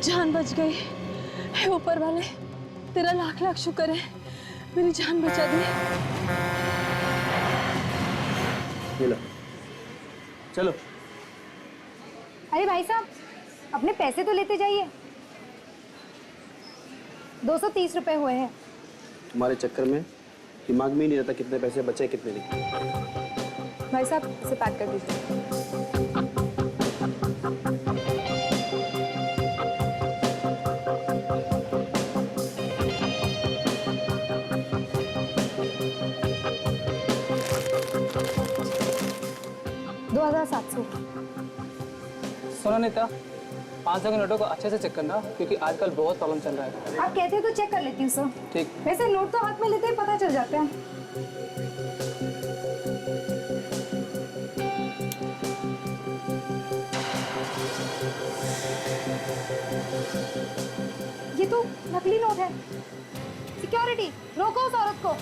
जान बच गई। हे ऊपर वाले, तेरा लाख लाख शुक्र है, मेरी जान बचा दी। ये लो, चलो। अरे भाई साहब, अपने पैसे तो लेते जाइए। 230 रुपए हुए हैं। तुम्हारे चक्कर में दिमाग में ही नहीं रहता कितने पैसे बचे कितने नहीं। भाई साहब, इसे पैक कर दीजिए। $2,700। सुनो नीता, 500 के नोटों को अच्छे से चेक करना, क्योंकि आजकल बहुत प्रॉब्लम चल रहा है। आप कहते हैं तो चेक कर लेती हूँ सर। ठीक। वैसे नोट तो हाथ में लेते ही पता चल जाता है। ये तो नकली नोट है। सिक्योरिटी, रोको उस औरत को।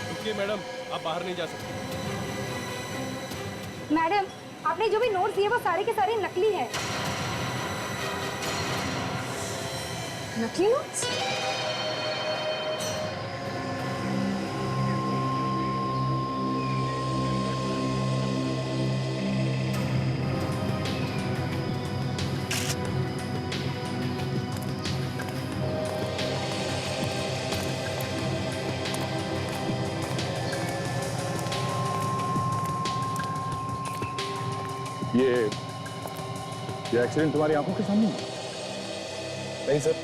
रुकिए मैडम, आप बाहर नहीं जा सकते। मैडम, आपने जो भी नोट दिए वो सारे के सारे नकली हैं। नकली नोट्स? ये एक्सीडेंट तुम्हारी आंखों के सामने है? नहीं सर,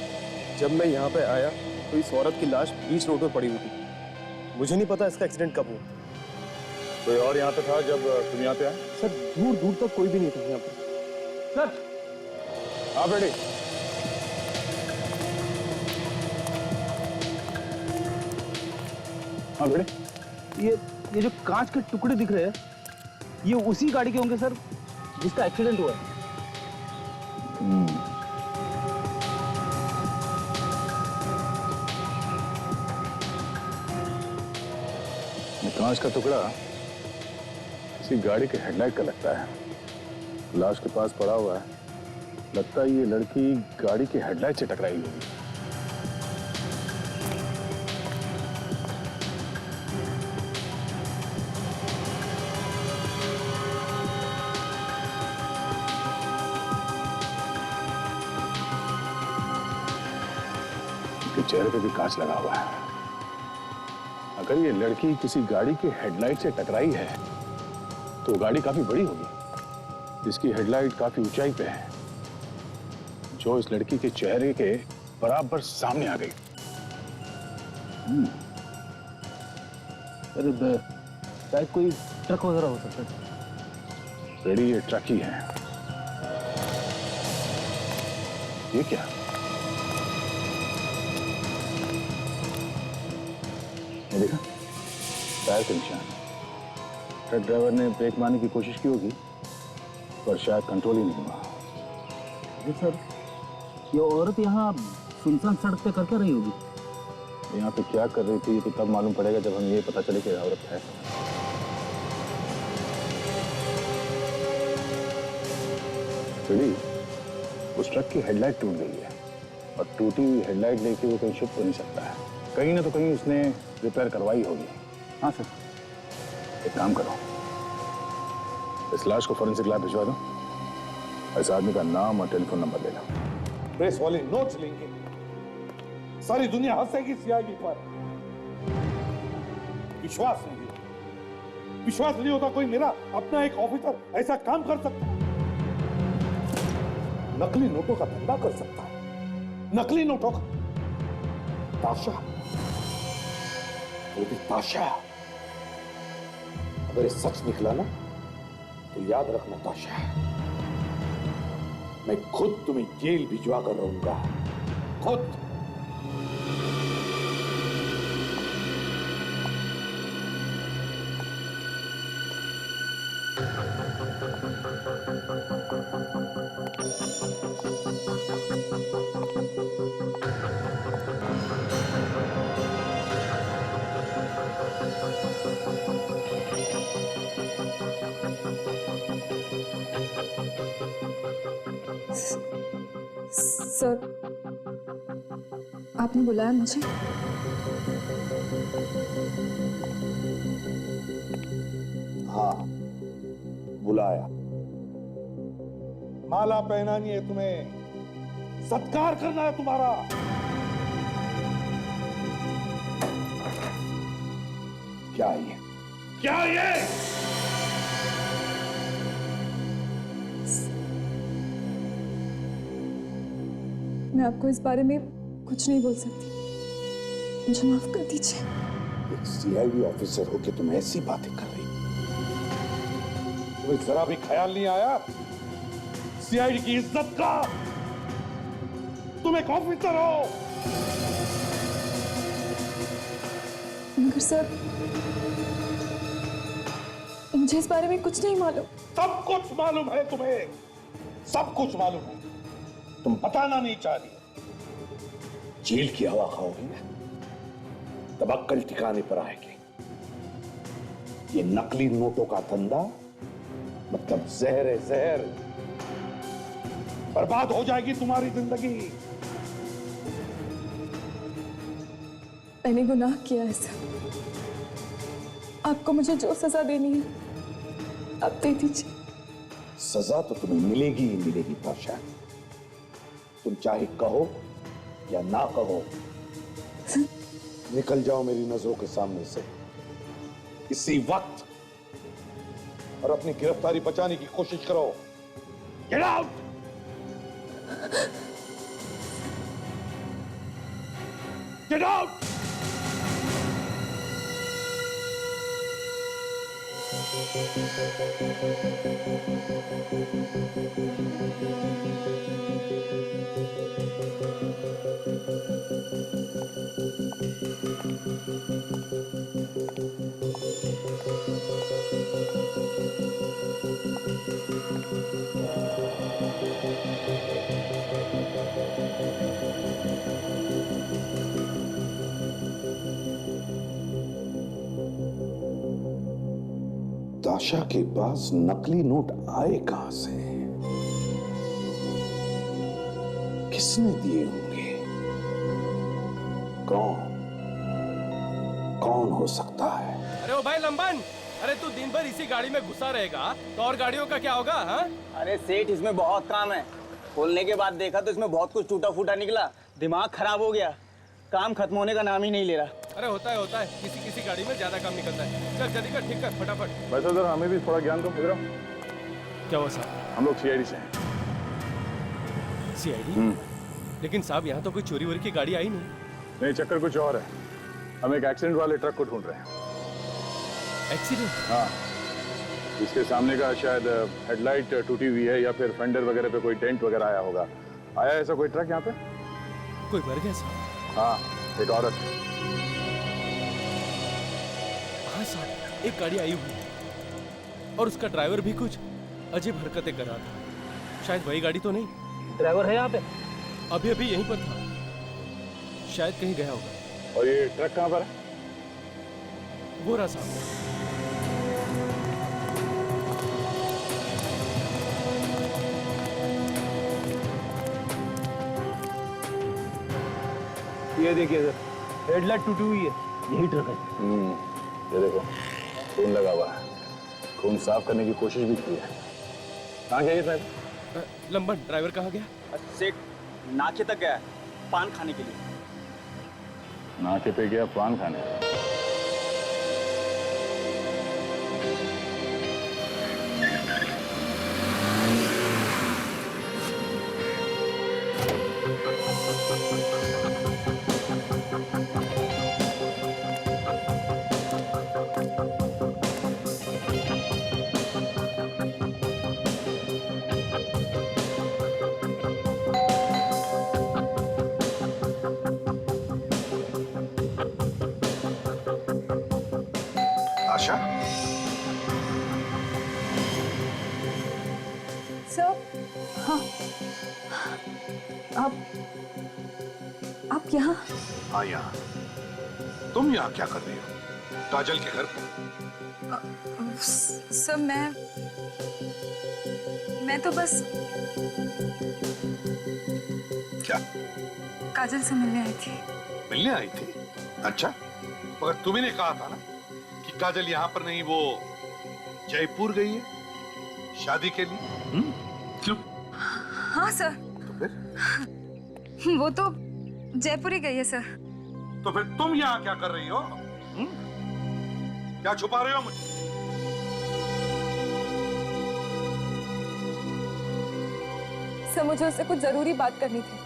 जब मैं यहाँ पे आया तो इस औरत की लाश बीच रोड पर पड़ी हुई थी। मुझे नहीं पता इसका एक्सीडेंट कब हुआ। कोई और यहाँ पे था जब तुम यहाँ पे आए? सर, दूर दूर तक कोई भी नहीं था यहाँ पे। सर, आप रेडी? हाँ बेटे। ये जो कांच के टुकड़े दिख रहे हैं, ये उसी गाड़ी के होंगे सर जिसका एक्सीडेंट हुआ है। कांच का टुकड़ा किसी गाड़ी के हेडलाइट का लगता है। लाश के पास पड़ा हुआ है, लगता है ये लड़की गाड़ी के हेडलाइट से टकराई होगी। इसके चेहरे पे भी कांच लगा हुआ है। अगर ये लड़की किसी गाड़ी के हेडलाइट से टकराई है तो गाड़ी काफी बड़ी होगी, जिसकी हेडलाइट काफी ऊंचाई पे है, जो इस लड़की के चेहरे के बराबर सामने आ गई। अरे शायद कोई ट्रक वगैरह हो सकता है। रेडी, ये ट्रक ही है। ये क्या? ये देखा, टायर के निशान। ट्रक ड्राइवर ने ब्रेक मारने की कोशिश की होगी, पर शायद कंट्रोल ही नहीं हुआ। अरे सर, ये औरत यहाँ सुनसान सड़क पे कर क्या रही होगी? यहाँ पे क्या कर रही थी तो तब मालूम पड़ेगा जब हम ये पता चले कि औरत है। रेडी, उस ट्रक की हेडलाइट टूट गई है, और टूटी हुई हेडलाइट लेके वो कहीं छुप तो नहीं सकता है। कहीं ना तो कहीं उसने रिपेयर करवाई होगी। हाँ सर। एक काम करो, इस लाश को फोरेंसिक लैब भिजवा दो, इस आदमी का नाम और टेलीफोन नंबर ले लो। प्रेस वाले नोट्स लेंगे, सारी दुनिया हंसेगी सीआईडी पर। विश्वास नहीं होता कोई मेरा अपना एक ऑफिसर ऐसा काम कर सकता है? नकली नोटों का धंधा कर सकता है, नकली नोटों का। ताशा, वो भी ताशा। अगर ये सच निकला ना तो याद रखना ताशा, मैं खुद तुम्हें जेल भिजवा कर रहूंगा, खुद। सर, आपने बुलाया मुझे? हाँ, बुलाया। माला पहनानी है तुम्हें, सत्कार करना है तुम्हारा। क्या ये? क्या ये? मैं आपको इस बारे में कुछ नहीं बोल सकती, मुझे माफ कर दीजिए। एक सीआईडी ऑफिसर हो के तुम ऐसी बातें कर रही, तुम्हें जरा भी ख्याल नहीं आया सीआईडी की इज्जत का? तुम एक ऑफिसर हो। मगर सर, मुझे इस बारे में कुछ नहीं मालूम। सब कुछ मालूम है तुम्हें, सब कुछ मालूम है। तुम बताना नहीं चाह रही। जेल की हवा खाओगी ना, तब अक्कल ठिकाने पर आएगी। ये नकली नोटों का धंधा मतलब जहर है, जहर। बर्बाद हो जाएगी तुम्हारी जिंदगी। मैंने गुनाह किया है सर, आपको मुझे जो सजा देनी है आप दे दीजिए। सजा तो तुम्हें मिलेगी ही मिलेगी ताशा, तुम चाहे कहो या ना कहो। निकल जाओ मेरी नजरों के सामने से इसी वक्त, और अपनी गिरफ्तारी बचाने की कोशिश करो। Get out. Get out. ताशा के पास नकली नोट आए कहां से? किसने दिए होंगे? कौन हो सकता है? अरे ओ भाई लंबन, अरे तू दिन भर इसी गाड़ी में घुसा रहेगा तो और गाड़ियों का क्या होगा? हाँ? अरे सेठ, इसमें बहुत काम है। खोलने के बाद देखा तो इसमें बहुत कुछ टूटा फूटा निकला, दिमाग खराब हो गया। काम खत्म होने का नाम ही नहीं ले रहा। अरे होता है, किसी किसी गाड़ी में ज्यादा काम निकलता है। चल जल्दी कर, ठीक कर फटाफट। वैसे सर हमें भी थोड़ा ज्ञान दो। क्या हुआ साहब? हम लोग सीआईडी से हैं। सीआईडी? लेकिन साहब यहाँ तो कोई चोरी वोरी की गाड़ी आई नहीं। नहीं, चक्कर कुछ और है। हम एक एक्सीडेंट वाले ट्रक को ढूंढ रहे हैं। एक्सीडेंट? हाँ, इसके सामने का शायद हेडलाइट टूटी हुई है या फिर फेंडर वगैरह पे कोई डेंट वगैरह आया होगा। आया ऐसा कोई ट्रक यहाँ पे? कोई मर गया साहब? हाँ, एक औरत। हाँ साहब, एक गाड़ी आई हुई और उसका ड्राइवर भी कुछ अजीब हरकतें कर रहा था। शायद वही गाड़ी तो नहीं। ड्राइवर है यहाँ पे? अभी अभी यहीं पर था, शायद कहीं गया होगा। और ये ट्रक कहाँ पर है? वो रहा साहब। ये देखिए सर, हेडलाइट टूटी हुई है, यही ट्रक है। ये देखो, खून लगा हुआ है। खून साफ करने की कोशिश भी की है। कहाँ गया ये ड्राइवर? लंबन, ड्राइवर कहाँ गया? सेठ नाके तक गया, पान खाने के लिए। नाके पे गया पान खाने? आशा, सर, हाँ, आप यहाँ? हाँ यहाँ। तुम यहाँ क्या कर रही हो? काजल के घर पे? सर, मैं तो बस क्या? काजल से मिलने आई थी। मिलने आई थी? अच्छा, मगर तुम्ही ने कहा था ना कि काजल यहाँ पर नहीं, वो जयपुर गई है शादी के लिए। क्यों? हाँ सर। तो फिर? वो तो जयपुर ही गई है सर। तो फिर तुम यहाँ क्या कर रही हो? क्या छुपा रहे हो मुझे? सर मुझे उससे कुछ जरूरी बात करनी थी,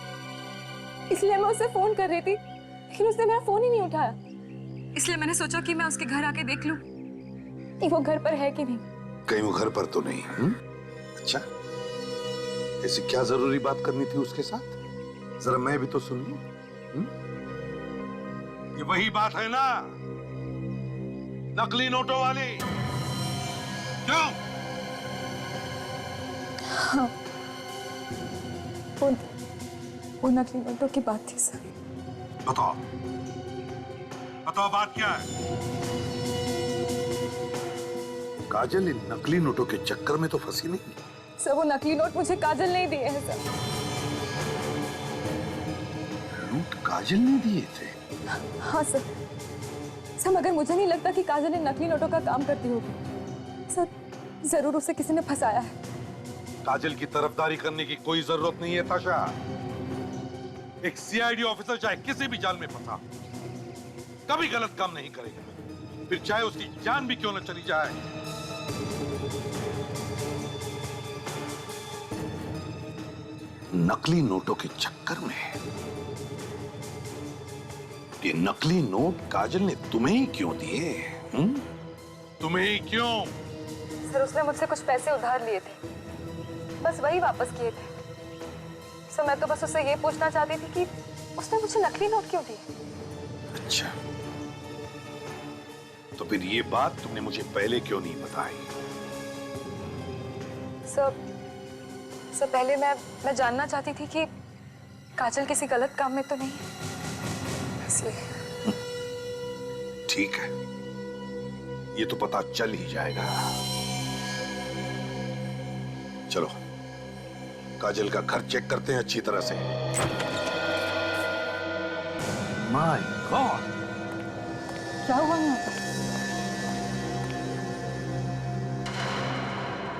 इसलिए मैं उसे फोन कर रही थी, लेकिन उसने मेरा फोन ही नहीं उठाया। इसलिए मैंने सोचा कि मैं उसके घर आके देख लूं कि वो घर पर है कि नहीं। कहीं वो घर पर तो नहीं? अच्छा, ऐसी क्या जरूरी बात करनी थी उसके साथ? जरा मैं भी तो सुन लूं। ये वही बात है ना, नकली नोटों वाली? क्यों? हाँ, वो नकली नोटों की बात थी सर। बताओ बताओ, बात क्या है? काजल इन नकली नोटों के चक्कर में तो फंसी नहीं? सर वो नकली नोट मुझे काजल नहीं दिए हैं सर। नोट काजल ने दिए थे? हाँ सर। सर मगर मुझे नहीं लगता कि काजल इन नकली नोटों का काम करती होगी। सर जरूर उसे किसी ने फंसाया है। काजल की तरफदारी करने की कोई जरूरत नहीं है ताशा। एक सीआईडी ऑफिसर चाहे किसी भी जाल में फंसा, कभी गलत काम नहीं करेगा, फिर चाहे उसकी जान भी क्यों न चली जाए। नकली नोटों के चक्कर में ये नकली नोट काजल ने तुम्हें ही क्यों दिए? तुम्हें ही क्यों? सर उसने मुझसे कुछ पैसे उधार लिए थे, बस वही वापस किए थे। सर मैं तो बस उससे ये पूछना चाहती थी कि उसने मुझे नकली नोट क्यों दिए। अच्छा, तो फिर ये बात तुमने मुझे पहले क्यों नहीं बताई? सर पहले मैं जानना चाहती थी कि काजल किसी गलत काम में तो नहीं है, इसलिए। ठीक है, ये तो पता चल ही जाएगा। चलो काजल का घर चेक करते हैं अच्छी तरह से। माय गॉड, क्या हुआ यहाँ पर?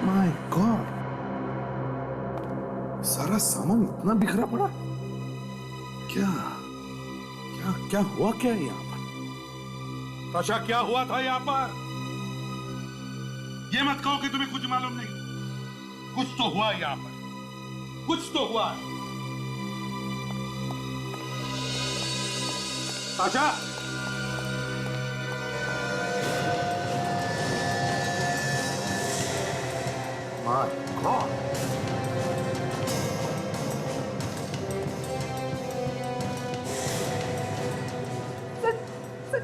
माय गॉड, सारा सामान इतना बिखरा पड़ा। क्या क्या क्या हुआ क्या है यहाँ पर? ताशा क्या हुआ था यहाँ पर? ये मत कहो कि तुम्हें कुछ मालूम नहीं। कुछ तो हुआ यहाँ पर, कुछ तो हुआ। ताशा, माय गॉड,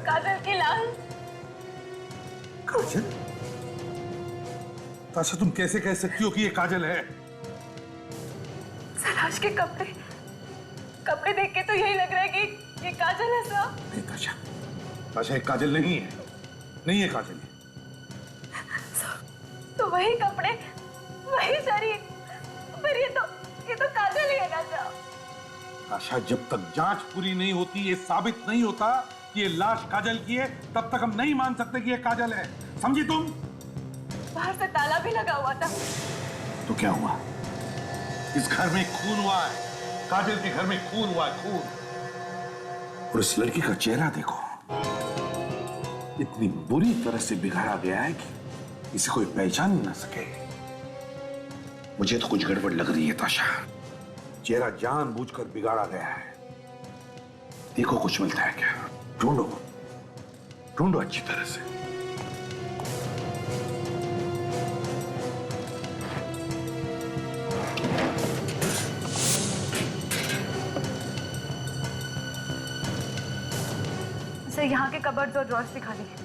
काजल की लाश। काजल? ताशा तुम कैसे कह सकती हो कि ये काजल है? लाश के कपड़े देख के तो यही लग रहा है कि ये काजल है सर। नहीं ताशा, ताशा एक काजल नहीं है, नहीं है काजल। तो वही कपड़े, वही शरीर, पर ये तो काजल ही है ना सर। ताशा जब तक जांच पूरी नहीं होती, ये साबित नहीं होता कि ये लाश काजल की है, तब तक हम नहीं मान सकते कि ये काजल है। समझी तुम? बाहर से ताला भी लगा हुआ था। तो क्या हुआ? इस घर में खून हुआ है, काजल के घर में खून हुआ है, खून। और इस लड़की का चेहरा देखो, इतनी बुरी तरह से बिगाड़ा गया है कि इसे कोई पहचान ही ना सके। मुझे तो कुछ गड़बड़ लग रही है ताशा। चेहरा जानबूझकर बिगाड़ा गया है। देखो कुछ मिलता है क्या? ढूंढो, ढूंढो अच्छी तरह से। सर यहाँ के कबर्ड्स और ड्रॉर्स भी खाली है,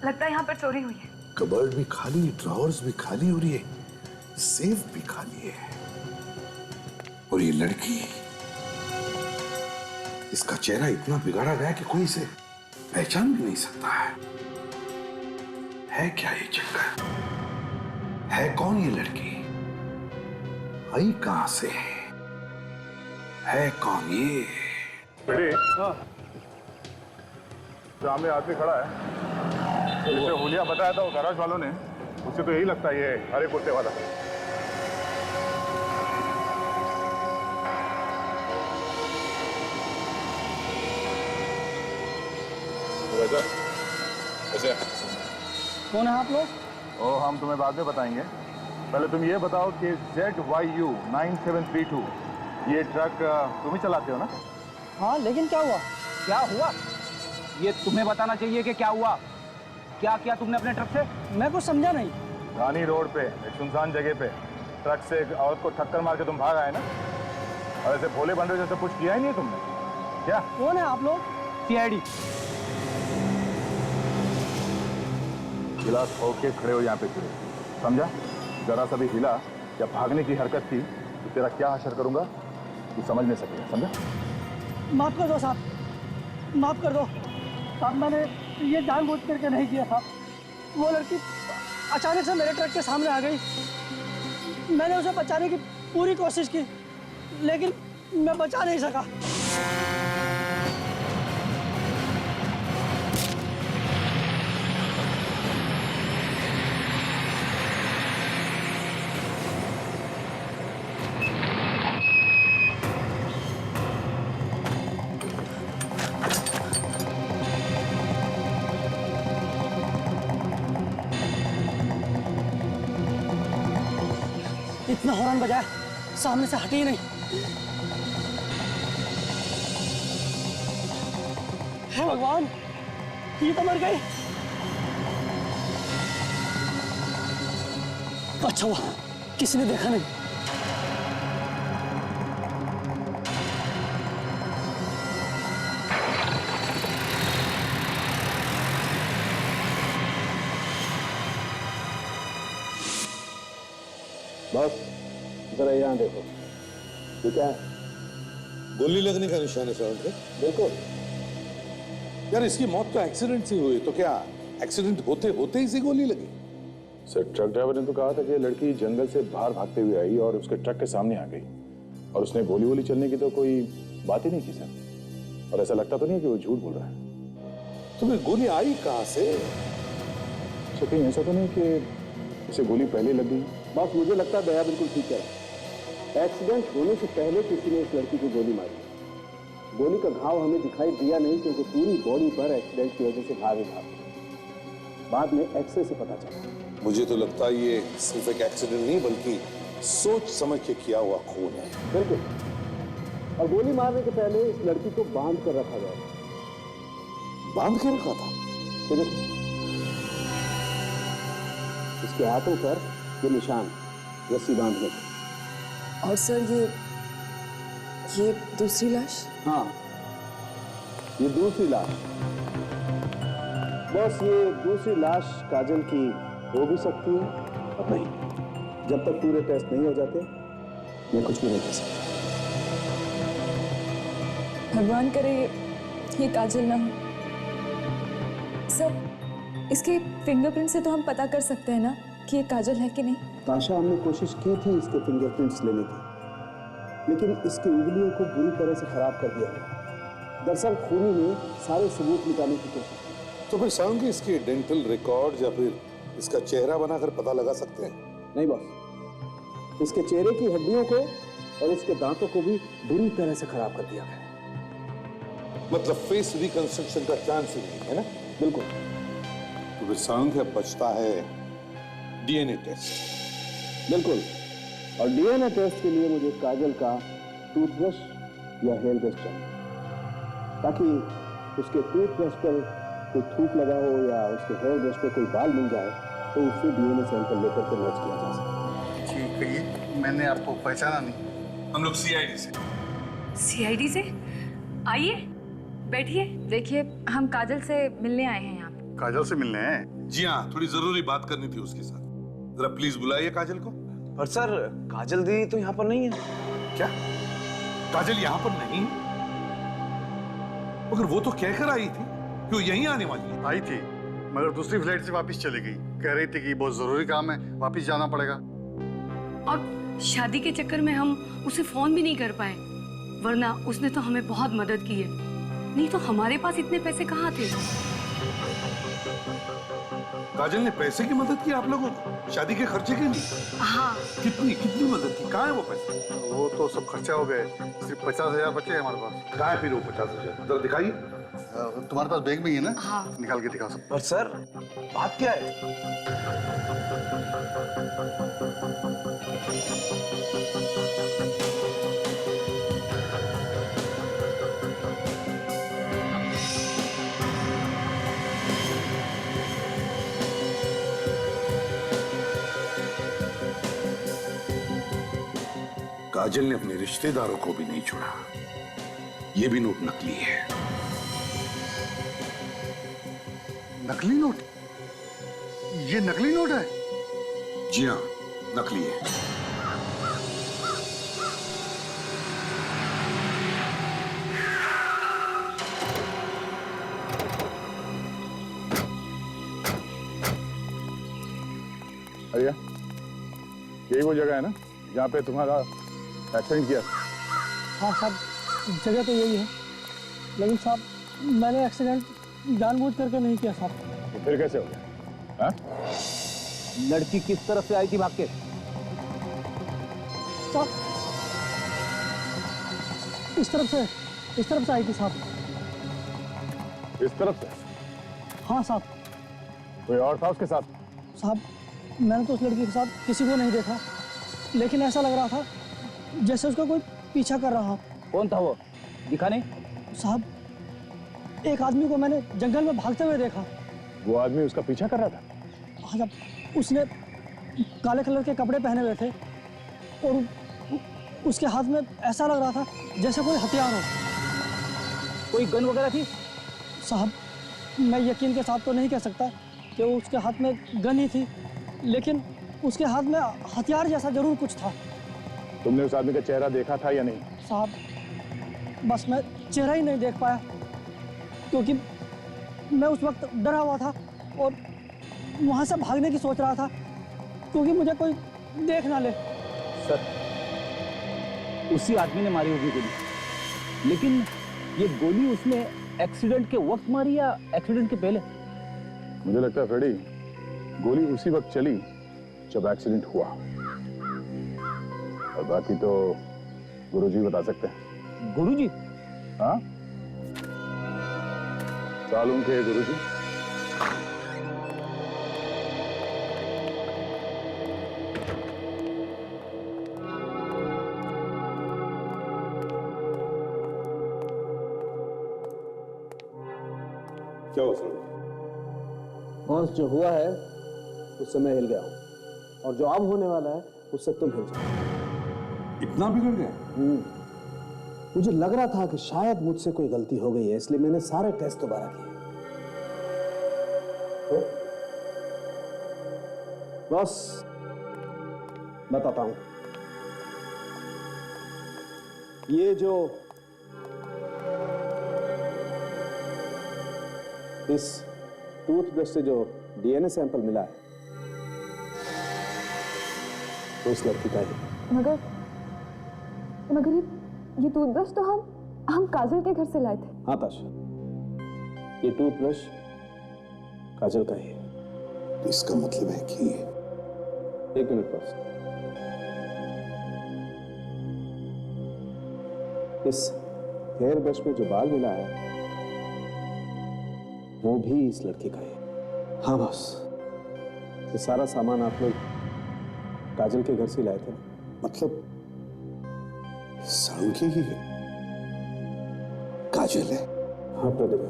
लगता है यहाँ पर चोरी हुई है। कबर्ड भी खाली, ड्रॉवर्स भी खाली, और ये सेफ भी खाली है। और ये लड़की, इसका चेहरा इतना बिगाड़ा गया कि कोई इसे पहचान भी नहीं सकता है क्या ये चक्कर? है कौन ये लड़की? आई कहां से है कौन ये? बेटे, सामने आदमी खड़ा है, जिसे हुलिया बताया था वो गैराज वालों ने, उससे तो यही लगता है ये हरे कुर्ते वाला। कौन है आप लोग? ओ, हम तुम्हें बाद में बताएंगे। पहले तुम ये बताओ कि ZYU 9732 ये ट्रक तुम ही चलाते हो ना? हाँ, लेकिन क्या हुआ? क्या हुआ? ये तुम्हें बताना चाहिए कि क्या हुआ। क्या किया तुमने अपने ट्रक से? मैं कुछ समझा नहीं। रानी रोड पे एक सुनसान जगह पे ट्रक से एक औरत को टक्कर मार के तुम भाग आए ना, और ऐसे भोले बंदे जैसे कुछ किया ही नहीं तुमने क्या? कौन है आप लोग? CID। गिलास खोल के खड़े हो यहाँ पे खड़े, समझा? जरा सा भी हिला या भागने की हरकत की तो तेरा क्या असर करूंगा तू समझ नहीं सकेगा, समझा? माफ कर दो साहब, माफ कर दो साहब, मैंने ये जानबूझ करके नहीं किया था। वो लड़की अचानक से मेरे ट्रक के सामने आ गई। मैंने उसे बचाने की पूरी कोशिश की, लेकिन मैं बचा नहीं सका। इतना हॉर्न बजाया, सामने से हटी ही नहीं। हे भगवान, ये तो मर गई। अच्छा हुआ किसी ने देखा नहीं। बस जरा यहाँ देखो, ये क्या है? गोली लगने का निशान है सर। बिल्कुल। यार इसकी मौत तो एक्सीडेंट से हुई, तो क्या एक्सीडेंट होते होते ही से गोली लगी? सर, ट्रक ड्राइवर ने तो कहा था कि लड़की जंगल से बाहर भागते हुए आई और उसके ट्रक के सामने आ गई, और उसने गोली वोली चलने की तो कोई बात ही नहीं की सर। और ऐसा लगता तो नहीं कि वो झूठ बोल रहा है। तुम्हें गोली आई कहाँ से? अच्छा, कहीं ऐसा तो नहीं कि इसे गोली पहले लग गई? बस मुझे लगता है दया बिल्कुल ठीक कह रहा है। एक्सीडेंट होने से पहले किसी ने इस लड़की को गोली मारी। गोली का घाव हमें दिखाई दिया नहीं क्योंकि पूरी बॉडी पर एक्सीडेंट की वजह से घाव ही घाव। बाद में एक्सरे से पता चला। मुझे तो लगता है ये सिर्फ एक एक्सीडेंट नहीं बल्कि सोच समझ के किया हुआ खून है। बिल्कुल। और गोली मारने के पहले इस लड़की को बांध कर रखा गया। बांध के रखा था? ये देखो, इसके हाथों पर ये निशान रस्सी बांधने के। और सर ये दूसरी लाश? हाँ, ये दूसरी लाश। बस ये दूसरी लाश काजल की हो भी सकती है और नहीं। जब तक पूरे टेस्ट नहीं हो जाते मैं कुछ भी नहीं कह सकता। भगवान करे ये काजल ना हो। सर, इसके फिंगरप्रिंट से तो हम पता कर सकते हैं ना कि ये काजल है कि नहीं? ताशा, हमने कोशिश की थी इसके फिंगरप्रिंट्स लेने की, लेकिन इसकी उंगलियों को बुरी तरह से खराब कर दिया गया। दरअसल खूनी ने सारे सबूत निकालने की कोशिश की। तो फिर सांग इसके डेंटल रिकॉर्ड या फिर इसका चेहरा बनाकर पता लगा सकते हैं? नहीं बॉस, इसके चेहरे की हड्डियों को और इसके दांतों को भी बुरी तरह से खराब कर दिया गया। मतलब फेस रिकंस्ट्रक्शन का चांस ही नहीं है ना? बिल्कुल। तो फिर सांग बचता है DNA टेस्ट। बिल्कुल। और DNA टेस्ट के लिए मुझे काजल का टूथब्रश या हेयर ब्रश चाहिए, ताकि उसके टूथब्रश पर कोई थूक लगा हो या उसके हेयर ब्रश पे कोई बाल मिल जाए तो उससे DNA सैंपल लेकर के मैच किया जा सके। ठीक है, ये मैंने आपको पहचाना नहीं। हम लोग CID से। CID से? आइए बैठिए। देखिए, हम काजल से मिलने आए हैं यहाँ। काजल से मिलने हैं? जी हाँ, थोड़ी जरूरी बात करनी थी उसके साथ। जरा प्लीज बुलाइए काजल को। पर सर, काजल दीदी तो यहाँ पर नहीं है। क्या काजल यहाँ पर नहीं? मगर वो तो कहकर आई थी कि वो यहीं आने वाली है। आई थी, मगर दूसरी फ्लाइट से वापस चली गई। कह रही थी कि बहुत जरूरी काम है, वापस जाना पड़ेगा। और शादी के चक्कर में हम उसे फोन भी नहीं कर पाए। वरना उसने तो हमें बहुत मदद की है, नहीं तो हमारे पास इतने पैसे कहाँ थे। काजल ने पैसे की मदद की आप लोगों को शादी के खर्चे के लिए? हाँ। कितनी कितनी मदद की? कहाँ है वो पैसे? वो तो सब खर्चा हो गए, सिर्फ 50,000 बचे हैं हमारे पास। कहाँ है फिर वो 50,000? जरा दिखाइए। तुम्हारे पास बैग में ही है ना? हाँ। निकाल के दिखा सकते। पर सर बात क्या है? काजल ने अपने रिश्तेदारों को भी नहीं छोड़ा। ये भी नोट नकली है। नकली नोट? ये नकली नोट है? जी हाँ, नकली है। अरिया, यही वो जगह है ना जहाँ पे तुम्हारा एक्सीडेंट किया? हाँ साहब, जगह तो यही है, लेकिन साहब मैंने एक्सीडेंट जानबूझ करके नहीं किया साहब। तो फिर कैसे हो गया? हाँ? लड़की किस तरफ से आई थी भाग के? साहब इस तरफ से आई थी साहब। इस तरफ से? हाँ साहब। कोई और था उसके साथ? साहब मैंने तो उस लड़की के साथ किसी को नहीं देखा, लेकिन ऐसा लग रहा था जैसे उसका कोई पीछा कर रहा हो। कौन था वो? दिखा नहीं? साहब एक आदमी को मैंने जंगल में भागते हुए देखा। वो आदमी उसका पीछा कर रहा था? हाँ साहब, उसने काले कलर के कपड़े पहने हुए थे और उसके हाथ में ऐसा लग रहा था जैसे कोई हथियार हो। कोई गन वगैरह थी? साहब मैं यकीन के साथ तो नहीं कह सकता कि उसके हाथ में गन ही थी, लेकिन उसके हाथ में हथियार जैसा जरूर कुछ था। तुमने उस आदमी का चेहरा देखा था या नहीं? साहब बस मैं चेहरा ही नहीं देख पाया, क्योंकि मैं उस वक्त डरा हुआ था और वहां से भागने की सोच रहा था, क्योंकि मुझे कोई देख ना ले। सर उसी आदमी ने मारी होगी गोली, लेकिन ये गोली उसने एक्सीडेंट के वक्त मारी या एक्सीडेंट के पहले? मुझे लगता है फ्रेडी, गोली उसी वक्त चली जब एक्सीडेंट हुआ, और बाकी तो गुरुजी बता सकते हैं। गुरुजी? हाँ, सालून के गुरुजी। क्या हो सर? बॉस जो हुआ है उससे मैं हिल गया हूँ, और जो अब होने वाला है उससे तुम हिल जाओ। इतना बिगड़ गया? मुझे लग रहा था कि शायद मुझसे कोई गलती हो गई है, इसलिए मैंने सारे टेस्ट दोबारा किए। तो बॉस बताता हूं, ये जो इस टूथब्रश से जो डीएनए सैंपल मिला है तो इस लड़की का ही। मगर ये टूथब्रश तो हम काजल के घर से लाए थे। हाँ ताशा, ये टूथब्रश काजल का ही है। इसका मतलब है कि एक मिनट बस, इस हेयर ब्रश में जो बाल मिला है वो भी इस लड़की का है। हाँ बॉस, ये सारा सामान आप लोग काजल के घर से लाए थे? मतलब सालून की है? काजल है? हाँ प्रदीप,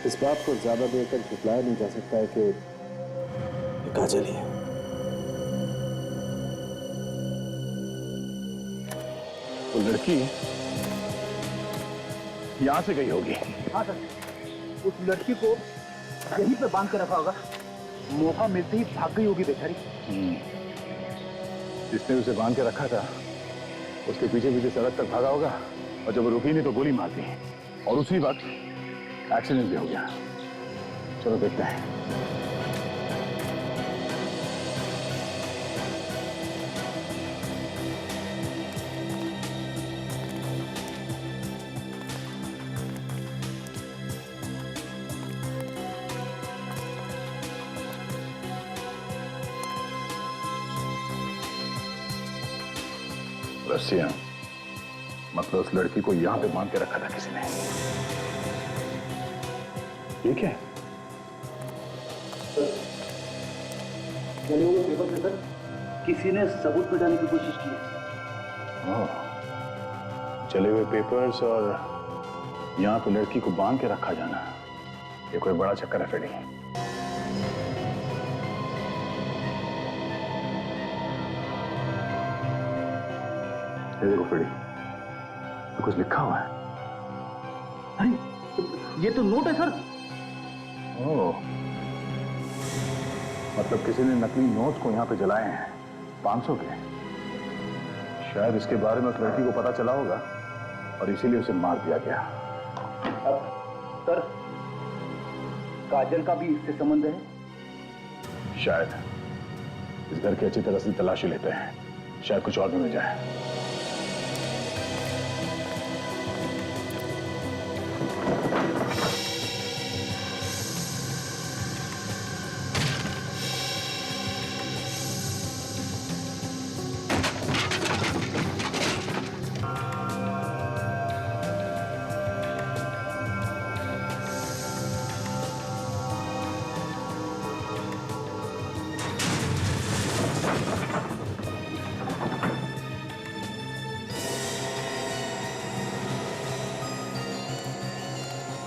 इस बात को ज्यादा देर तक झुटलाया नहीं जा सकता है कि ये काजल ही है। वो लड़की यहां से गई होगी। हाँ सर, उस लड़की को यहीं पे बांध के रखा होगा, मौका मिलते ही भाग गई होगी बेचारी। जिसने उसे बांध के रखा था उसके पीछे पीछे सड़क तक भागा होगा, और जब वो रुकी नहीं तो गोली मार दी, और उसी वक्त एक्सीडेंट भी हो गया। चलो देखते हैं। रस्सियां, मतलब उस लड़की को यहां पे बांध के रखा था किसी ने। ठीक है चले हुए पेपर पे सर किसी ने सबूत मिटाने की कोशिश की है। चले हुए पेपर्स और यहां पे लड़की को बांध के रखा जाना, ये कोई बड़ा चक्कर है फेडी। ये देखो फेडी, तो कुछ लिखा हुआ है। अरे ये तो नोट है सर। ओह, मतलब किसी ने नकली नोट्स को यहां पे जलाए हैं 500 के। शायद इसके बारे में उस लड़की को पता चला होगा और इसीलिए उसे मार दिया गया। अब सर काजल का भी इससे संबंध है? शायद। इस घर की अच्छी तरह से तलाशी लेते हैं, शायद कुछ और भी मिल जाए।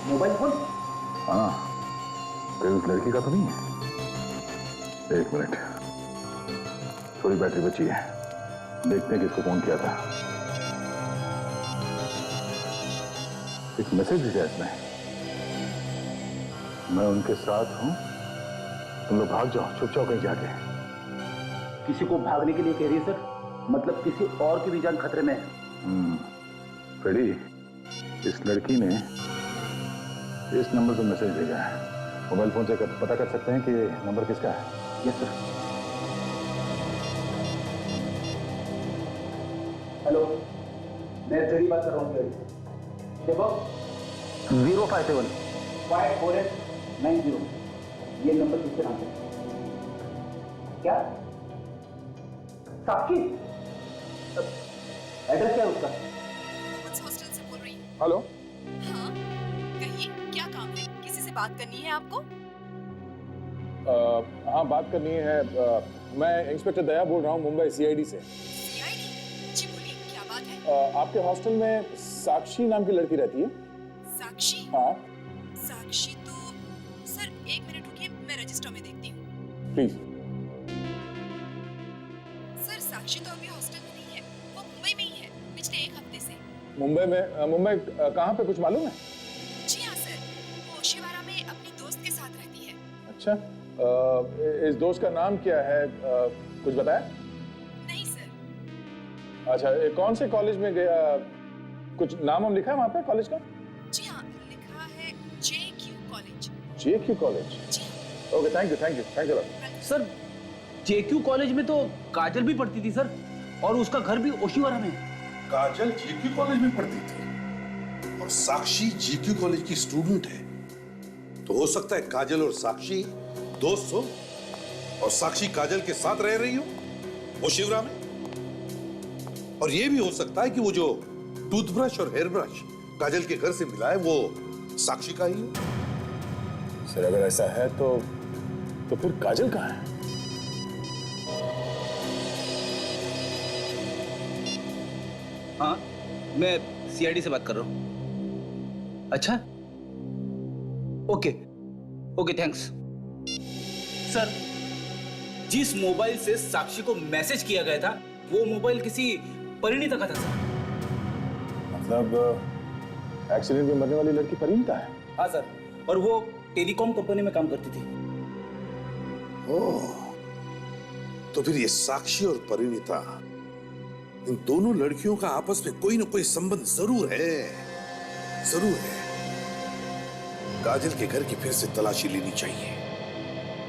Mobile phone? हाँ, कहीं उस लड़की का तो नहीं है? एक मिनट, थोड़ी बैटरी बची है, देखते हैं किसको फोन किया था। एक मैसेज दिया इसमें, मैं उनके साथ हूं, तुम लोग भाग जाओ चुपचाप कहीं जाके। किसी को भागने के लिए कह रही है सर? मतलब किसी और की भी जान खतरे में है? फ्रेडी, इस लड़की ने इस नंबर पर मैसेज भेजा है। मोबाइल फोन से पता कर सकते हैं कि ये नंबर किसका है? Yes sir. हेलो, मैं फ्रेडी बात कर रहा हूँ। देखो 057 54890, ये नंबर किसके नाम है? क्या साक्षी? एड्रेस क्या है उसका? हॉस्टल से बोल रही हूँ। हेलो। हाँ, कहिए क्या काम है? किसी से बात करनी है आपको? हाँ, बात करनी है। मैं इंस्पेक्टर दया बोल रहा हूँ मुंबई सीआईडी से। सीआईडी? जी बोलिए, क्या बात है? आपके हॉस्टल में साक्षी नाम की लड़की रहती है? साक्षी? हाँ। साक्षी तो सर, एक मिनट रुकिए, मैं रजिस्टर में देखती हूँ। प्लीज। सर, साक्षी तो अभी हॉस्टल में नहीं है, वो मुंबई में ही है पिछले 1 हफ्ते से। मुंबई में? मुंबई कहाँ पे, कुछ मालूम है? जी हाँ सर, वो शिवारा में अपनी दोस्त के साथ रहती है। अच्छा, इस दोस्त का नाम क्या है, कुछ बताया? नहीं सर। अच्छा, कौन से कॉलेज में गया, कुछ नाम हम लिखा है वहाँ पे कॉलेज का? जी हाँ, लिखा है JQ कॉलेज। JQ college? जी। Okay, thank you. Sir JQ college में तो काजल भी पढ़ती थी सर, और उसका घर भी ओशिवारा में। काजल JQ कॉलेज में पढ़ती थी और साक्षी JQ कॉलेज की स्टूडेंट है, तो हो सकता है काजल और साक्षी दोस्त हो और साक्षी काजल के साथ रह रही हो वो शिवरा में। और ये भी हो सकता है कि वो जो टूथब्रश और हेयर ब्रश काजल के घर से मिला है वो साक्षी का ही हो। सर, अगर ऐसा है तो फिर काजल कहाँ है? हाँ, मैं सीआईडी से बात कर रहा हूँ। अच्छा, ओके थैंक्स। सर, जिस मोबाइल से साक्षी को मैसेज किया गया था वो मोबाइल किसी परिणीता का था सर। मतलब एक्सीडेंट में मरने वाली लड़की परिणीता है? हाँ सर, और वो टेलीकॉम कंपनी में काम करती थी। ओह, तो फिर ये साक्षी और परिणीता, इन दोनों लड़कियों का आपस में कोई ना कोई संबंध जरूर है। काजल के घर की फिर से तलाशी लेनी चाहिए,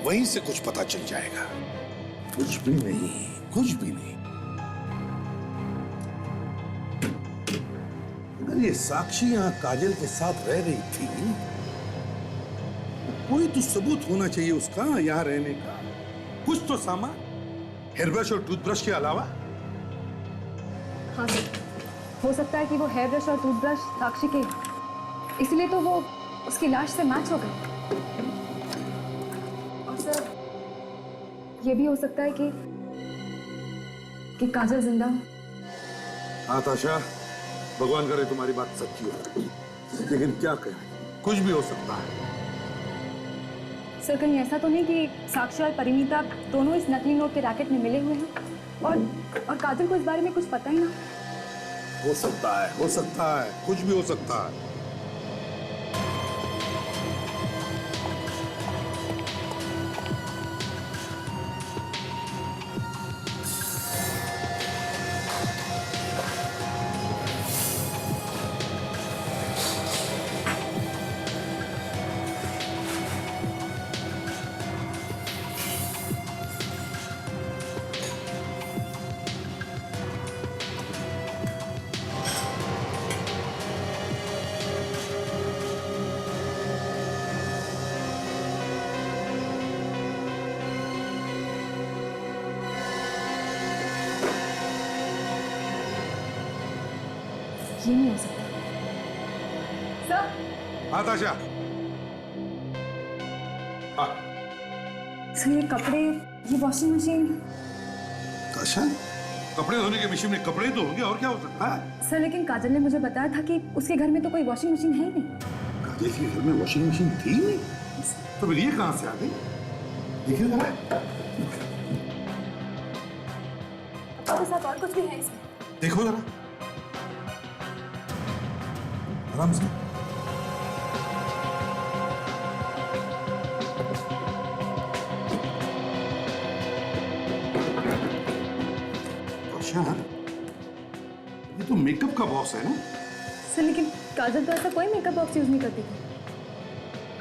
वहीं से कुछ पता चल जाएगा। कुछ भी नहीं। अगर ये साक्षी यहाँ काजल के साथ रह रही थी, कोई तो सबूत होना चाहिए उसका यहाँ रहने का। कुछ तो सामान, हेयर ब्रश और टूथब्रश के अलावा। हाँ सर, हो सकता है कि वो हेयर ब्रश और टूथब्रश साक्षी के, इसलिए तो वो उसकी लाश से मैच हो गए। और सर ये भी हो सकता है कि काजल जिंदा हो। हाँ ताशा, भगवान करे तुम्हारी बात सच्ची हो, लेकिन क्या करें, कुछ भी हो सकता है। सर कहीं ऐसा तो नहीं कि साक्षी और परिणीता दोनों इस नकली नोट के रैकेट में मिले हुए हैं और काजल को इस बारे में कुछ पता ही ना? हो सकता है, कुछ भी हो सकता है। ये नहीं हो सकता। सर, हाँ ताशा। हाँ सर ये कपड़े, ये वॉशिंग मशीन। ताशा, कपड़े धोने की मशीन में कपड़े धोंगे और क्या हो सकता है? सर लेकिन काजल ने मुझे बताया था कि उसके घर में तो कोई वॉशिंग मशीन है ही नहीं। काजल के घर में वॉशिंग मशीन थी नहीं, तो फिर ये कहां से आ गई? देखिए जरा। आपके साथ और कुछ भी है इसमें? देखो जरा, आराम से। ताशा, ये तो मेकअप का बॉक्स है ना? सर लेकिन काजल तो ऐसा कोई मेकअप बॉक्स यूज नहीं करती थी।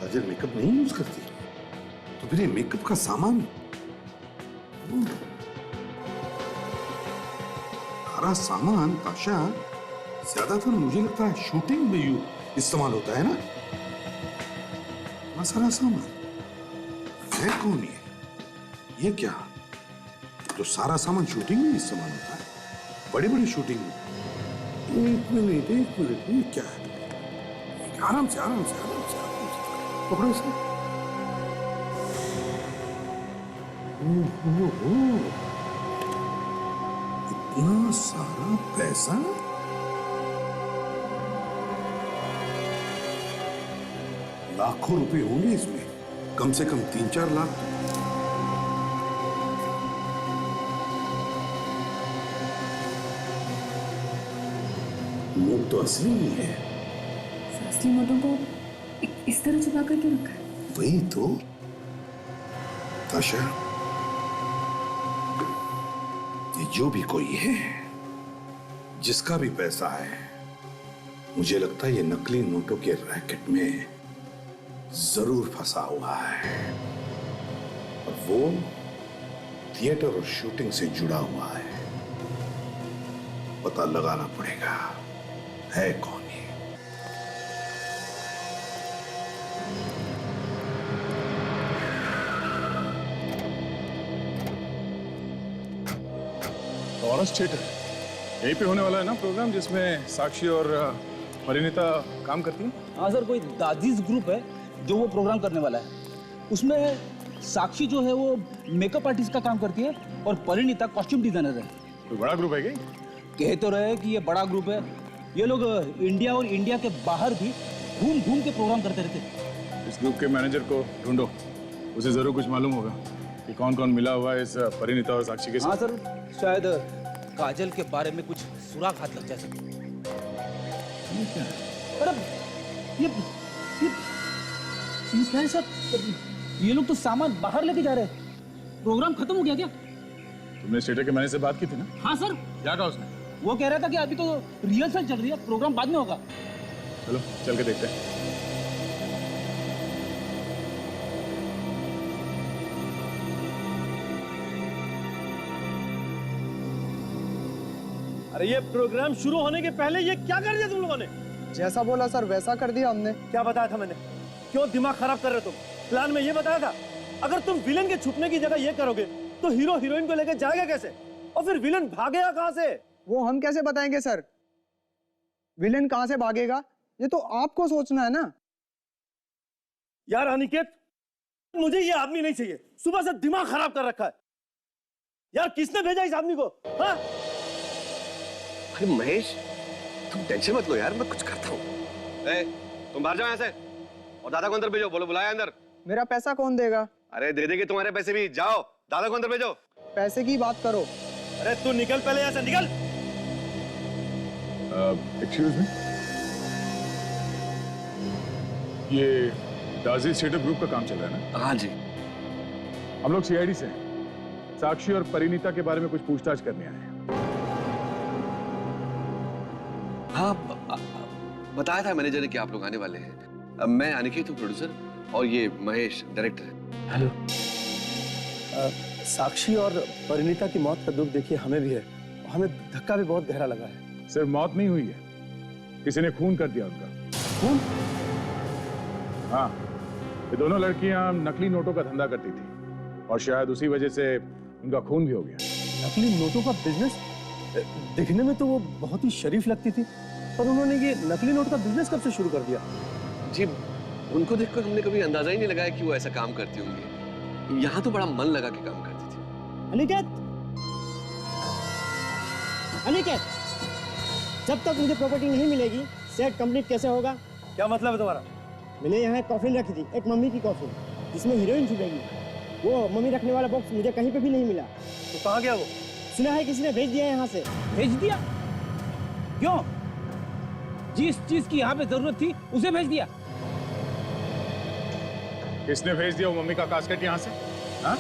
काजल मेकअप नहीं यूज करती, तो फिर ये मेकअप का सामान, सारा सामान ताशा ज्यादातर मुझे लगता है शूटिंग में इस्तेमाल होता है ना? इतना सारा सामान है कौन ये क्या? तो सारा सामान शूटिंग में इस्तेमाल होता है, बड़ी बड़ी शूटिंग में। एक मिनट, ये क्या है? आराम से पकड़ो इसे। इतना सारा पैसा? लाखों रुपए होंगे इसमें, कम से कम 3-4 लाख। नोट तो असली ही है। असली नोटों को इस तरह छुपा कर क्यों रखा है? वही तो ताशा, ये जो भी कोई है, जिसका भी पैसा है, मुझे लगता है ये नकली नोटों के रैकेट में जरूर फंसा हुआ है, और वो थिएटर और शूटिंग से जुड़ा हुआ है। पता लगाना पड़ेगा है कौन ये। टॉरस थिएटर यहीं पे होने वाला है ना प्रोग्राम, जिसमें साक्षी और परिणीता काम करती हैं? हाँ सर, कोई दादीज ग्रुप है जो वो प्रोग्राम करने वाला है। उसमें साक्षी जो है वो मेकअप आर्टिस्ट का काम करती है और परिणीता कॉस्ट्यूम डिजाइनर है। कोई बड़ा ग्रुप है क्या? कह तो रहे कि ये बड़ा ग्रुप है। ये लोग इंडिया और इंडिया के बाहर भी घूम घूम के प्रोग्राम करते रहते हैं। इस ग्रुप के मैनेजर को ढूंढो, उसे जरूर कुछ मालूम होगा कि कौन कौन मिला हुआ है इस परिणीता और साक्षी के साथ। हाँ सर, शायद काजल के बारे में कुछ सुराग हाथ लग जा सके। अरे ये क्या है सर? ये लोग तो सामान बाहर लेके जा रहे हैं। प्रोग्राम खत्म हो गया क्या? तुमने थिएटर के मैनेजर से बात की थी ना? हाँ सर। क्या कहा उसने? वो कह रहा था कि अभी तो रिहर्सल चल रही है, प्रोग्राम बाद में होगा। चलो चल के देखते हैं। अरे ये प्रोग्राम शुरू होने के पहले ये क्या कर दिया तुम लोगों ने? जैसा बोला सर वैसा कर दिया हमने। क्या बताया था मैंने? क्यों दिमाग खराब कर रहे तुम? प्लान में ये बताया था अगर तुम विलन के छुपने की जगह ये करोगे तो हीरो हीरोइन को लेकर जाएगा कैसे? और फिर विलन भागेगा कहां से? वो हम कैसे बताएंगे सर? विलेन कहां से भागेगा ये तो आपको सोचना है ना। यार अनिकेत, मुझे ये आदमी नहीं चाहिए। सुबह से दिमाग खराब कर रखा है। यार किसने भेजा इस आदमी को? हाँ? अरे महेश, तुम टेंशन मत लो यार, मैं कुछ करता हूँ। तुम बाहर जाओ यहाँ से और दादा को अंदर भेजो। बोलो बुलाया अंदर। मेरा पैसा कौन देगा? अरे दे देंगे तुम्हारे पैसे भी। जाओ दादा को अंदर भेजो। पैसे की बात करो। अरे तू निकल पहले यहाँ से, निकल। एक्सक्यूज मी, ये दाजी सेटअप ग्रुप का काम चल रहा है ना? हाँ जी। हम लोग सीआईडी से हैं। साक्षी और परिणीता के बारे में कुछ पूछताछ करने आए हैं। हाँ, बताया था मैनेजर ने कि आप लोग आने वाले हैं। मैं अनिकेत हूँ, प्रोड्यूसर, और ये महेश डायरेक्टर है। हेलो। साक्षी और परिणीता की मौत का दुख देखिए हमें भी है। हमें धक्का भी बहुत गहरा लगा है। सिर्फ मौत नहीं हुई है, किसी ने खून कर दिया उनका। खून? हाँ, ये दोनों लड़कियां नकली नोटों का धंधा करती थी और शायद उसी वजह से उनका खून भी हो गया। नकली नोटों का बिजनेस? दिखने में तो वो बहुत ही शरीफ लगती थी, पर उन्होंने ये नकली नोट का बिजनेस कब से शुरू कर दिया? जी, उनको देखकर हमने कभी अंदाजा ही नहीं लगाया कि वो ऐसा काम करती होंगी। यहाँ तो बड़ा मन लगा के काम करती थी। अनिकेत, अनिकेत, जब तक मुझे प्रॉपर्टी नहीं मिलेगी सेट कंप्लीट कैसे होगा? क्या मतलब है तुम्हारा? मैंने यहाँ एक कॉफिन रखी थी, एक मम्मी की कॉफिन, जिसमें हीरोइन छुपेगी। वो मम्मी रखने वाला बॉक्स मुझे कहीं पे भी नहीं मिला। तो कहाँ गया वो? सुना है किसी ने भेज दिया यहाँ से। भेज दिया? क्यों? जिस चीज की यहाँ पे जरूरत थी उसे भेज दिया। किसने भेज दिया वो मम्मी का कास्केट यहाँ से? हाँ?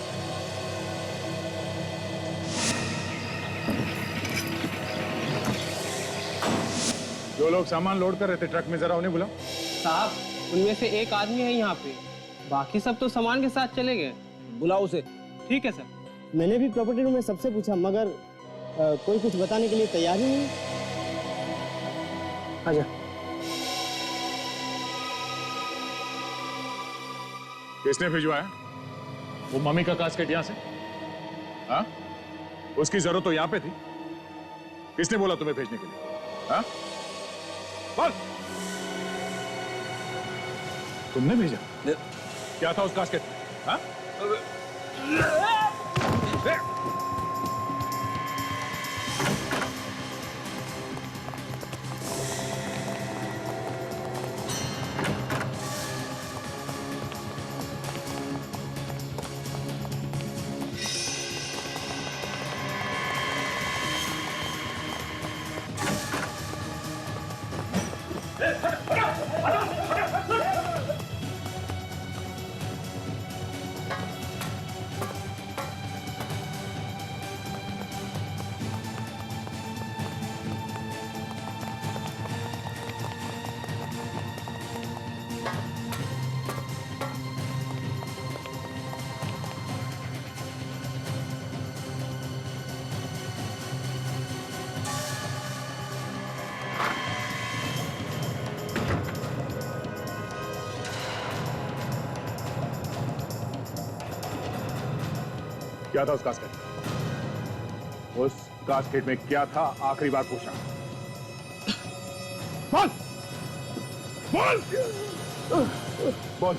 जो लोग सामान लोड कर रहे थे ट्रक में, जरा उन्हें बुलाओ। साहब, उनमें से एक आदमी है यहाँ पे, बाकी सब तो सामान के साथ चले गए। बुलाओ उसे। ठीक है सर। मैंने भी प्रॉपर्टी रूम में सबसे पूछा, मगर कोई कुछ बताने के लिए तैयार ही नहीं। आजा। किसने भिजवाया वो मम्मी का कास्केट यहाँ से? हाँ? उसकी जरूरत तो यहाँ पे थी। किसने बोला तुम्हें भेजने के लिए? हाँ? बोल। तुमने भेजा? क्या था उस कास्केट में? हाँ? क्या था उस कास्केट में? उस कास्केट में क्या था? आखिरी बार पूछा। बोल बोल बोल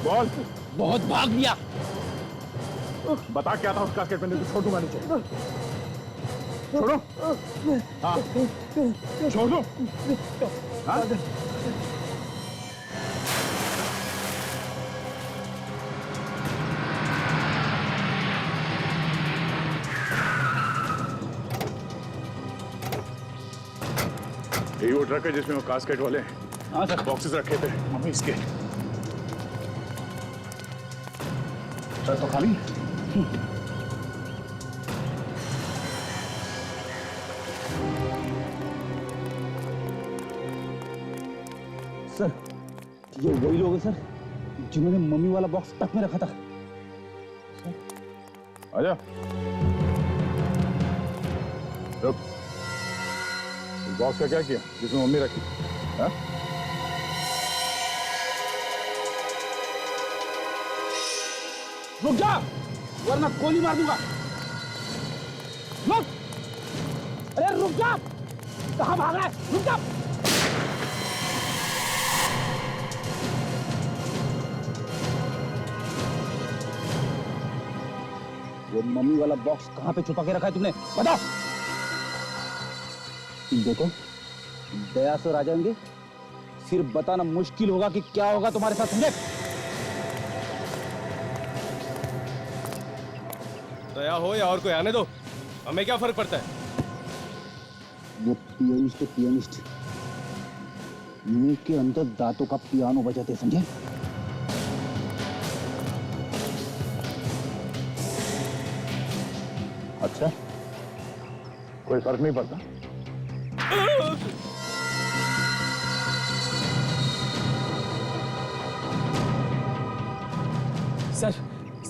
बोल। बहुत भाग लिया। बता क्या था उस कास्केट में? नहीं तो छोड़ दूंगा नीचे। छोड़ो। हाँ, छोड़ दो। हाँ? यही वो ट्रक है जिसमें वो कास्केट वाले बॉक्सेस रखे थे मम्मी इसके। ट्रक तो खाली है। सर, ये वही लोग हैं सर जिन्होंने मम्मी वाला बॉक्स ट्रक में रखा था। आजा। रुक। बॉक्स का क्या किया जिसमें मम्मी रखी? हाँ? रुक जा, वरना गोली मार दूंगा। रुक। अरे कहाँ भाग रहा है? रुक जा। वो मम्मी वाला बॉक्स कहाँ पे छुपा के रखा है तुमने? बताओ। देखो, दया से आ जाएंगे, फिर बताना मुश्किल होगा कि क्या होगा तुम्हारे साथ। समझे? दया हो या और कोई आने दो, हमें क्या फर्क पड़ता है? वो पियानिस्ट मुंह के अंदर दांतों का पियानो बजाते, समझे? अच्छा, कोई फर्क नहीं पड़ता।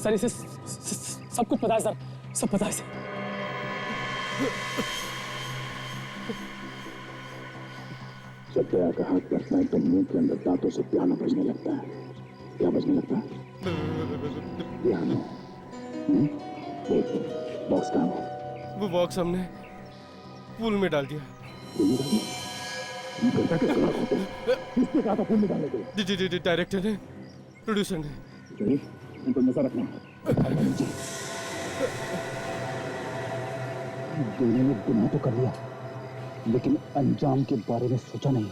सर इसे सब कुछ पता है सर, सब पता है सर। जब दया का हाथ पड़ता है तो मुंह के अंदर दांतों से पियानो बजने लगता है। क्या बजने लगता है? पियानो। बॉक्स कहाँ है? वो बॉक्स हमने पूल में डाल दिया। किसने कहा था पूल में डालने के लिए? डायरेक्टर ने, प्रोड्यूसर ने। उन पर नजर रखना। दोनों ने गुनाह तो कर लिया, लेकिन अंजाम के बारे में सोचा नहीं।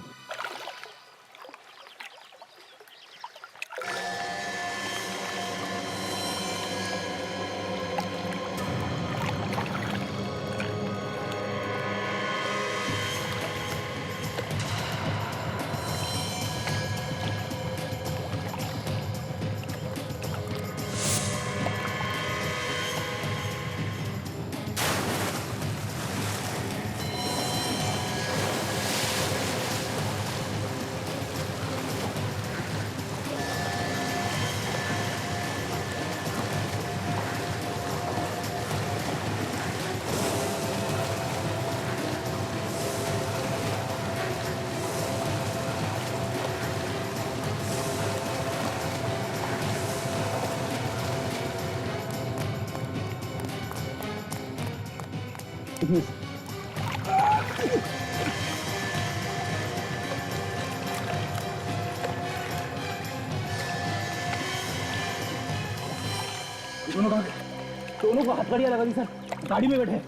दोनों को हथकड़ियां लगा दी सर, गाड़ी में बैठे।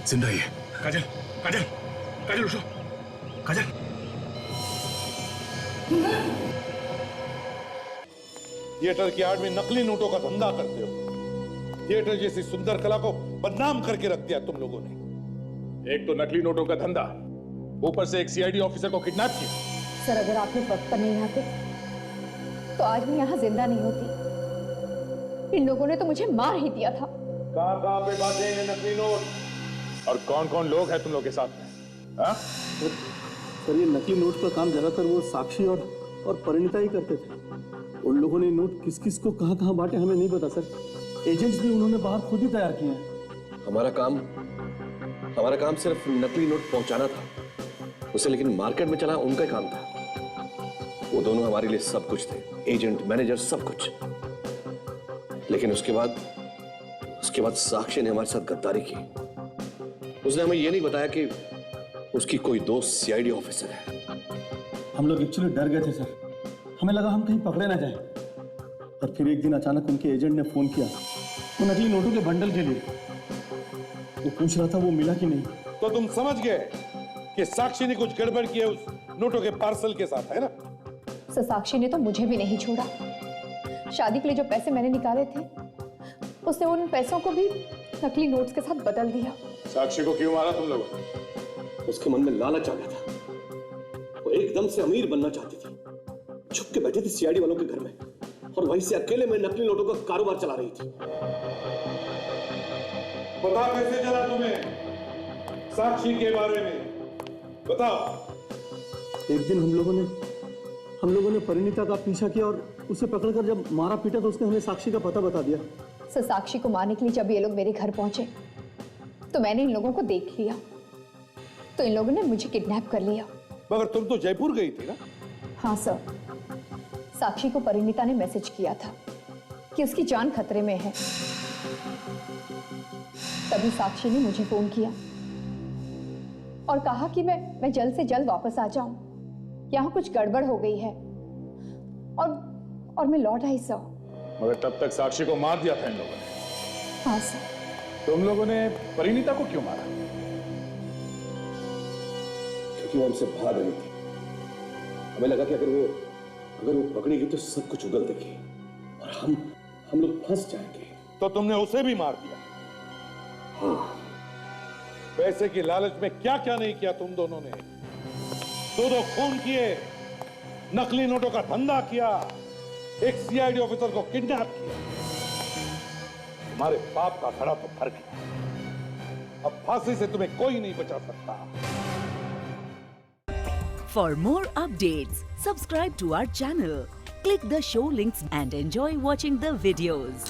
जिंदा ही है। काजल, काजल, काजल उठो, काजल। थिएटर की आड़ में नकली नोटों का धंधा करते हो। थिएटर जैसी सुंदर कला को बदनाम करके रख दिया तुम लोगों ने। एक तो नकली नोटों का धंधा, ऊपर से एक सीआईडी ऑफिसर को किडनैप किया। सर, अगर आप लोग वक्त पर नहीं आते तो आज मैं यहाँ जिंदा नहीं होती। इन लोगों ने तो मुझे मार ही दिया था। कहाँ पे बांधे हैं नकली नोट? और कौन कौन लोग हैं तुम लोग के साथ में? हाँ? सर, ये नकली नोट का काम ज्यादातर वो साक्षी और परिणीता ही करते थे। उन लोगों ने नोट किस किस को कहाँ कहाँ बांटे हमें नहीं पता सर। एजेंट्स भी उन्होंने बाहर खुद ही तैयार किए हैं। हमारा काम सिर्फ नकली नोट पहुंचाना था उसे, लेकिन मार्केट में चला उनका काम था। वो दोनों हमारे लिए सब कुछ थे, एजेंट, मैनेजर, सब कुछ। लेकिन उसके बाद साक्षी ने हमारे साथ गद्दारी की। उसने हमें यह नहीं बताया कि उसकी कोई दोस्त सीआईडी ऑफिसर है। हम लोग एक्चुअली डर गए थे सर, हमें लगा हम कहीं पकड़े ना जाए। और फिर एक दिन अचानक उनके एजेंट ने फोन किया वो नकली नोटों के बंडल के लिए। वो पूछ रहा था वो मिला कि नहीं। तो तुम समझ गए कि साक्षी ने कुछ गड़बड़ किया उस नोटों के पार्सल के साथ, है ना? सर, साक्षी ने तो मुझे भी नहीं छोड़ा। शादी के लिए जो पैसे मैंने निकाले थे उसने उन पैसों को भी नकली नोट्स के साथ बदल दिया। साक्षी को क्यों मारा तुम लोगों ने? उसके मन में लालच आ गया था। वो एकदम से अमीर बनना चाहती थी। छुप के बैठी थी सीआईडी वालों के घर में और वहीं से अकेले में नकली नोटों का कारोबार चला रही थी। पता कैसे चला तुम्हें साक्षी के बारे में? बताओ। एक दिन हम लोगों ने परिणीता का पीछा किया और उसे पकड़कर जब मारा पीटा तो उसने हमें साक्षी का पता बता दिया। सो साक्षी को मारने के लिए जब ये लोग मेरे घर पहुंचे तो मैंने इन लोगों को देख लिया, तो इन लोगों ने मुझे किडनैप कर लिया। मगर तुम तो जयपुर गई थी ना? हाँ सर, साक्षी को परिणीता ने मैसेज किया था कि उसकी जान खतरे में है। तभी साक्षी ने मुझे फोन किया और कहा कि मैं जल्द से जल्द वापस आ जाऊं, यहाँ कुछ गड़बड़ हो गई है, और मैं लौट आई सर। मगर तब तक साक्षी को मार दिया था इन लोगों ने। हाँ सर। तुम लोगों ने परिणीता को क्यों मारा? क्योंकि वो हमसे भाग रही थी। हमें लगा कि अगर वो पकड़ेगी तो सब कुछ उगल देगी और हम लोग फंस जाएंगे। तो तुमने उसे भी मार दिया? हाँ। पैसे की लालच में क्या क्या नहीं किया तुम दोनों ने। दो खून किए, नकली नोटों का धंधा किया, एक सीआईडी ऑफिसर को किडनैप किया। तुम्हारे पाप का खड़ा तो भर गया। अब फांसी से तुम्हें कोई नहीं बचा सकता। For more updates, subscribe to our channel, click the show links and enjoy watching the videos.